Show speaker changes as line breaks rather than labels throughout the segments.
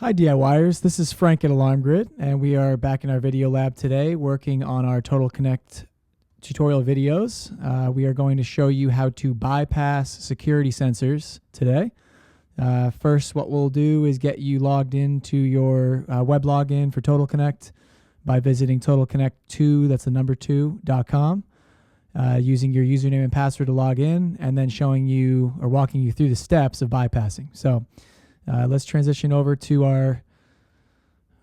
Hi DIYers, this is Frank at Alarm Grid, and we are back in our video lab today working on our Total Connect tutorial videos. We are going to show you how to bypass security sensors today. First, what we'll do is get you logged into your web login for Total Connect by visiting TotalConnect2, that's the number 2.com, using your username and password to log in, and then showing you or walking you through the steps of bypassing. So let's transition over to our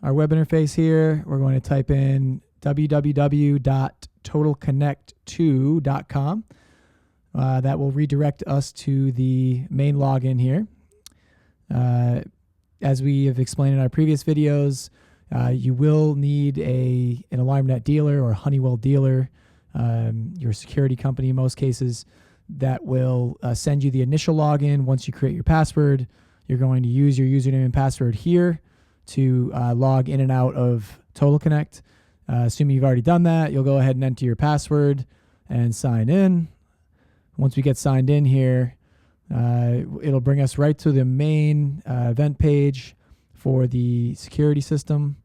web interface here. We're going to type in www.totalconnect2.com. That will redirect us to the main login here. As we have explained in our previous videos, you will need an AlarmNet dealer or Honeywell dealer, your security company in most cases, that will send you the initial login. Once you create your password, you're going to use your username and password here to log in and out of Total Connect. Assuming you've already done that, you'll go ahead and enter your password and sign in. Once we get signed in here, it'll bring us right to the main event page for the security system.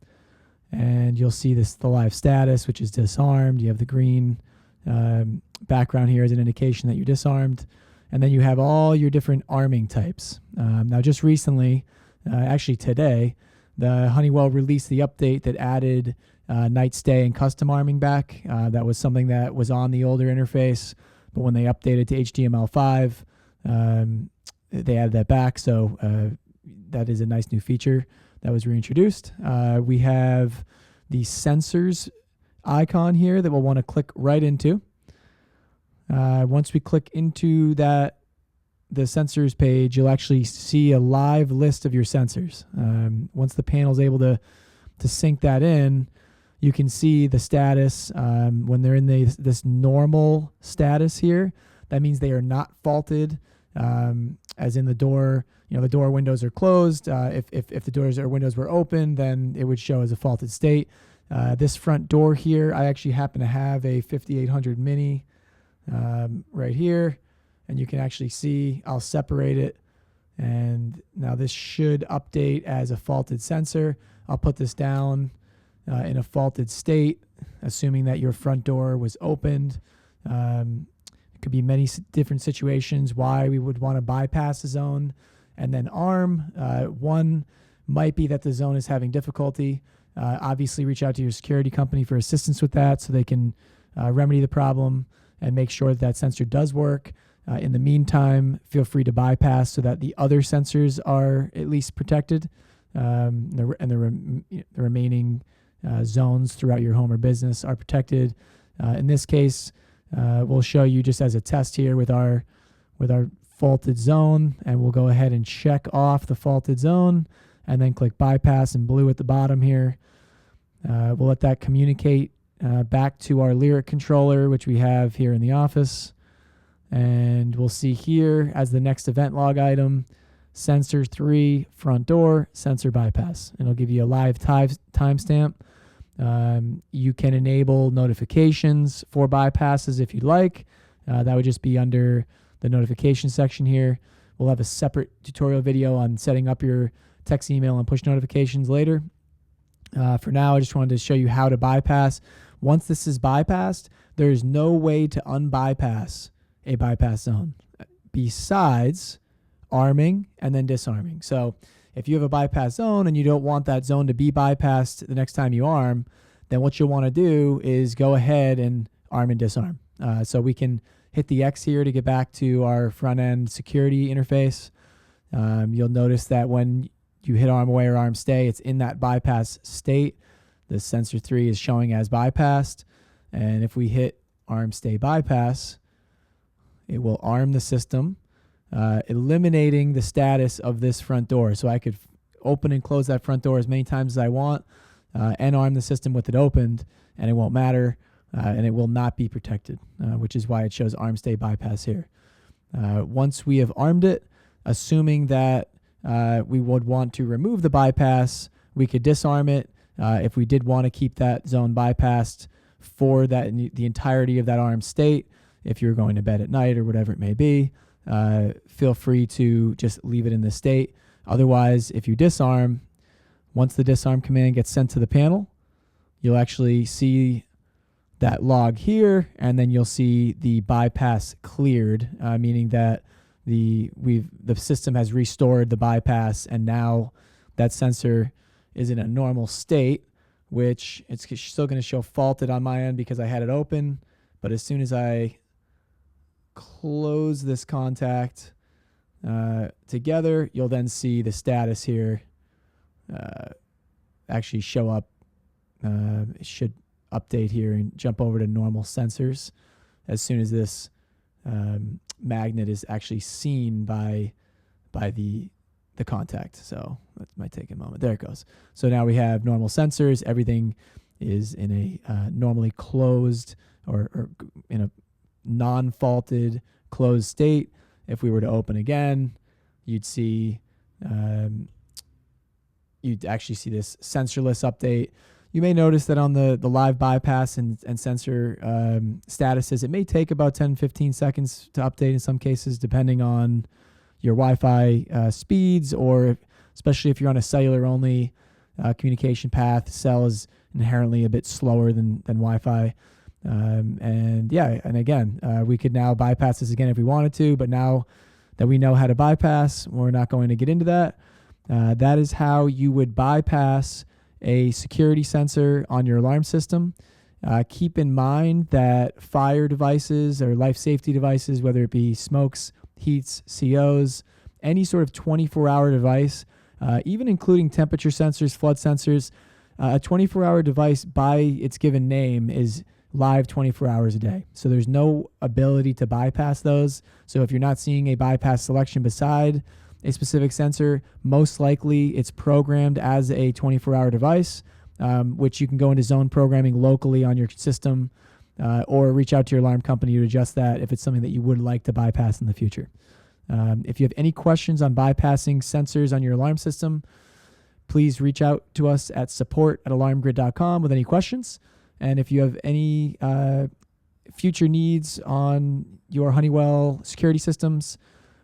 And you'll see the live status, which is disarmed. You have the green background here as an indication that you're disarmed. And then you have all your different arming types. Now, just recently, actually today, the Honeywell released the update that added night stay and custom arming back. That was something that was on the older interface, but when they updated to HTML5, they added that back. So that is a nice new feature that was reintroduced. We have the sensors icon here that we'll want to click right into. Once we click into the sensors page, you'll actually see a live list of your sensors. Once the panel is able to sync that in, you can see the status. When they're in this normal status here, that means they are not faulted, as in the door. The door windows are closed. If the doors or windows were open, then it would show as a faulted state. This front door here, I actually happen to have a 5800 Mini right here, and you can actually see I'll separate it, and now this should update as a faulted sensor. I'll put this down in a faulted state, assuming that your front door was opened. It could be many different situations why we would want to bypass the zone and then arm. One might be that the zone is having difficulty. Obviously reach out to your security company for assistance with that so they can remedy the problem and make sure that sensor does work. In the meantime, feel free to bypass so that the other sensors are at least protected, and the remaining zones throughout your home or business are protected. In this case, we'll show you just as a test here with our faulted zone, and we'll go ahead and check off the faulted zone and then click bypass in blue at the bottom here. We'll let that communicate back to our Lyric controller, which we have here in the office. And we'll see here as the next event log item, sensor 3, front door, sensor bypass. And it'll give you a live timestamp. You can enable notifications for bypasses if you'd like. That would just be under the notification section here. We'll have a separate tutorial video on setting up your text, email, and push notifications later. For now, I just wanted to show you how to bypass. Once this is bypassed, there is no way to unbypass a bypass zone besides arming and then disarming. So if you have a bypass zone and you don't want that zone to be bypassed the next time you arm, then what you'll want to do is go ahead and arm and disarm. So we can hit the X here to get back to our front end security interface. You'll notice that when you hit arm away or arm stay, it's in that bypass state. The sensor 3 is showing as bypassed. And if we hit arm stay bypass, it will arm the system, eliminating the status of this front door. So I could open and close that front door as many times as I want and arm the system with it opened, and it won't matter, and it will not be protected, which is why it shows arm stay bypass here. Once we have armed it, assuming that we would want to remove the bypass, we could disarm it. If we did want to keep that zone bypassed for the entirety of that armed state, if you're going to bed at night or whatever it may be, feel free to just leave it in this state. Otherwise, if you disarm, Once the disarm command gets sent to the panel, you'll actually see that log here, and then you'll see the bypass cleared, meaning that the system has restored the bypass, and now that sensor is in a normal state, which it's still going to show faulted on my end because I had it open. But as soon as I close this contact together, you'll then see the status here actually show up. It should update here and jump over to normal sensors as soon as this magnet is actually seen by the contact. So that might take a moment. There it goes. So now we have normal sensors. Everything is in a normally closed or in a non-faulted closed state. If we were to open again, you'd see you'd actually see this sensorless update. You may notice that on the live bypass and sensor statuses, it may take about 10-15 seconds to update in some cases, depending on your Wi-Fi speeds, or especially if you're on a cellular-only communication path. Cell is inherently a bit slower than Wi-Fi. And again, we could now bypass this again if we wanted to, but now that we know how to bypass, we're not going to get into that. That is how you would bypass a security sensor on your alarm system. Keep in mind that fire devices or life safety devices, whether it be smokes, heats, COs, any sort of 24-hour device, even including temperature sensors, flood sensors, a 24-hour device by its given name is live 24 hours a day. So there's no ability to bypass those. So if you're not seeing a bypass selection beside a specific sensor, most likely it's programmed as a 24-hour device, which you can go into zone programming locally on your system, or reach out to your alarm company to adjust that if it's something that you would like to bypass in the future. If you have any questions on bypassing sensors on your alarm system, please reach out to us at support@alarmgrid.com with any questions. And if you have any future needs on your Honeywell security systems,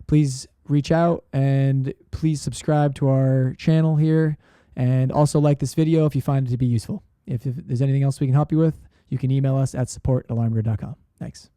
please reach out, and please subscribe to our channel here, and also like this video if you find it to be useful. If there's anything else we can help you with, you can email us at support@alarmgrid.com. Thanks.